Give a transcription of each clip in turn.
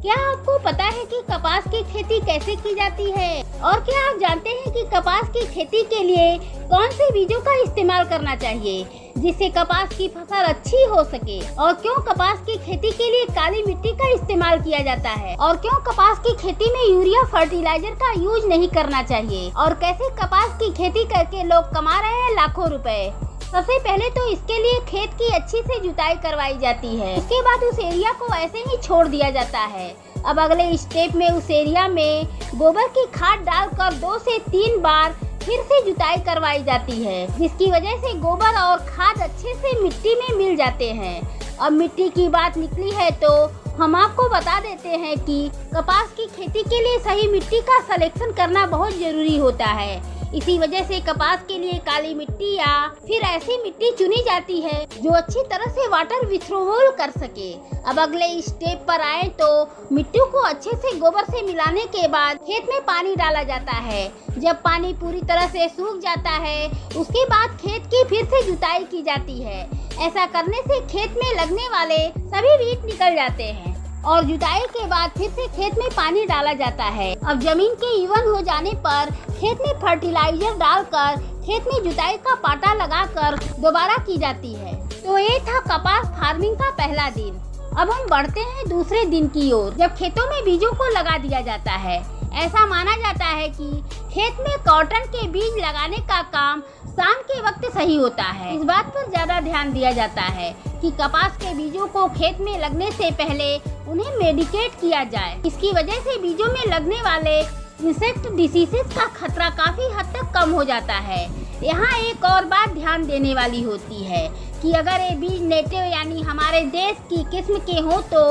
क्या आपको पता है कि कपास की खेती कैसे की जाती है? और क्या आप जानते हैं कि कपास की खेती के लिए कौन से बीजों का इस्तेमाल करना चाहिए जिससे कपास की फसल अच्छी हो सके? और क्यों कपास की खेती के लिए काली मिट्टी का इस्तेमाल किया जाता है? और क्यों कपास की खेती में यूरिया फर्टिलाइजर का यूज नहीं करना चाहिए? और कैसे कपास की खेती करके लोग कमा रहे हैं लाखों रुपए? सबसे पहले तो इसके लिए खेत की अच्छी से जुताई करवाई जाती है। उसके बाद उस एरिया को ऐसे ही छोड़ दिया जाता है। अब अगले स्टेप में उस एरिया में गोबर की खाद डालकर 2 से 3 बार फिर से जुताई करवाई जाती है, जिसकी वजह से गोबर और खाद अच्छे से मिट्टी में मिल जाते हैं। अब मिट्टी की बात निकली है तो हम आपको बता देते हैं कि कपास की खेती के लिए सही मिट्टी का सिलेक्शन करना बहुत जरूरी होता है। इसी वजह से कपास के लिए काली मिट्टी या फिर ऐसी मिट्टी चुनी जाती है जो अच्छी तरह से वाटर विथ्रोवल कर सके। अब अगले स्टेप पर आए तो मिट्टी को अच्छे से गोबर से मिलाने के बाद खेत में पानी डाला जाता है। जब पानी पूरी तरह से सूख जाता है उसके बाद खेत की फिर से जुताई की जाती है। ऐसा करने से खेत में लगने वाले सभी बीज निकल जाते हैं और जुताई के बाद फिर से खेत में पानी डाला जाता है। अब जमीन के इवन हो जाने पर खेत में फर्टिलाइजर डालकर खेत में जुताई का पाटा लगाकर दोबारा की जाती है। तो ये था कपास फार्मिंग का पहला दिन। अब हम बढ़ते हैं दूसरे दिन की ओर, जब खेतों में बीजों को लगा दिया जाता है। ऐसा माना जाता है कि खेत में कॉटन के बीज लगाने का काम शाम के वक्त सही होता है। इस बात पर ज्यादा ध्यान दिया जाता है कि कपास के बीजों को खेत में लगने से पहले उन्हें मेडिकेट किया जाए। इसकी वजह से बीजों में लगने वाले इंसेक्ट डिसीजेस का खतरा काफी हद तक कम हो जाता है। यहाँ एक और बात ध्यान देने वाली होती है कि अगर ये बीज नेटिव यानी हमारे देश की किस्म के हो तो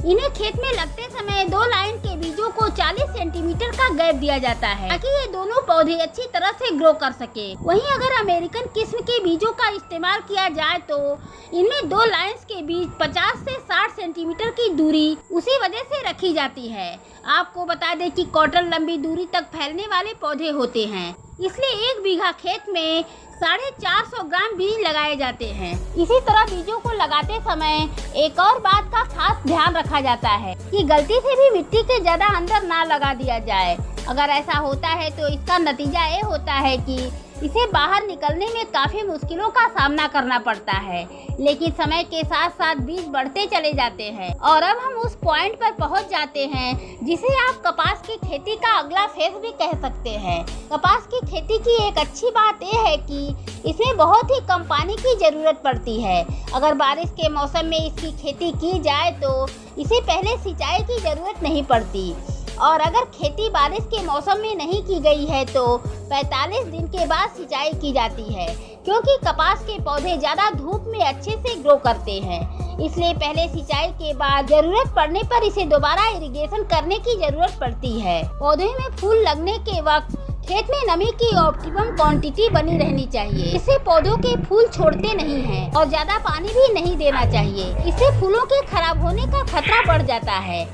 इन्हें खेत में लगते समय 2 लाइन के बीजों को 40 सेंटीमीटर का गैप दिया जाता है ताकि ये दोनों पौधे अच्छी तरह से ग्रो कर सके। वहीं अगर अमेरिकन किस्म के बीजों का इस्तेमाल किया जाए तो इनमें 2 लाइन्स के बीच 50 से 60 सेंटीमीटर की दूरी उसी वजह से रखी जाती है। आपको बता दें कि कॉटन लंबी दूरी तक फैलने वाले पौधे होते हैं, इसलिए 1 बीघा खेत में 450 ग्राम बीज लगाए जाते हैं। इसी तरह बीजों को लगाते समय एक और बात का खास ध्यान रखा जाता है कि गलती से भी मिट्टी के ज्यादा अंदर ना लगा दिया जाए। अगर ऐसा होता है तो इसका नतीजा ये होता है कि इसे बाहर निकलने में काफी मुश्किलों का सामना करना पड़ता है। लेकिन समय के साथ साथ बीज बढ़ते चले जाते हैं और अब हम उस पॉइंट पर पहुंच जाते हैं जिसे आप कपास की खेती का अगला फेज भी कह सकते हैं। कपास की खेती की एक अच्छी बात यह है कि इसमें बहुत ही कम पानी की जरूरत पड़ती है। अगर बारिश के मौसम में इसकी खेती की जाए तो इसे पहले सिंचाई की जरूरत नहीं पड़ती और अगर खेती बारिश के मौसम में नहीं की गई है तो 45 दिन के बाद सिंचाई की जाती है, क्योंकि कपास के पौधे ज्यादा धूप में अच्छे से ग्रो करते हैं। इसलिए पहले सिंचाई के बाद जरूरत पड़ने पर इसे दोबारा इरिगेशन करने की जरूरत पड़ती है। पौधे में फूल लगने के वक्त खेत में नमी की ऑप्टिमम क्वांटिटी बनी रहनी चाहिए। इससे पौधों के फूल छोड़ते नहीं हैं और ज्यादा पानी भी नहीं देना चाहिए। इससे फूलों के खराब होने का खतरा बढ़ जाता है।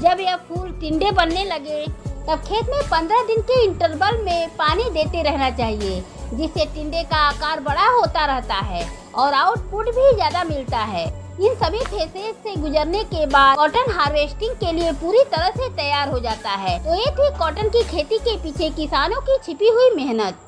जब यह फूल टिंडे बनने लगे तब खेत में 15 दिन के इंटरवल में पानी देते रहना चाहिए, जिससे टिंडे का आकार बड़ा होता रहता है और आउटपुट भी ज्यादा मिलता है। इन सभी फेजेस से गुजरने के बाद कॉटन हार्वेस्टिंग के लिए पूरी तरह से तैयार हो जाता है। तो ये थी कॉटन की खेती के पीछे किसानों की छिपी हुई मेहनत।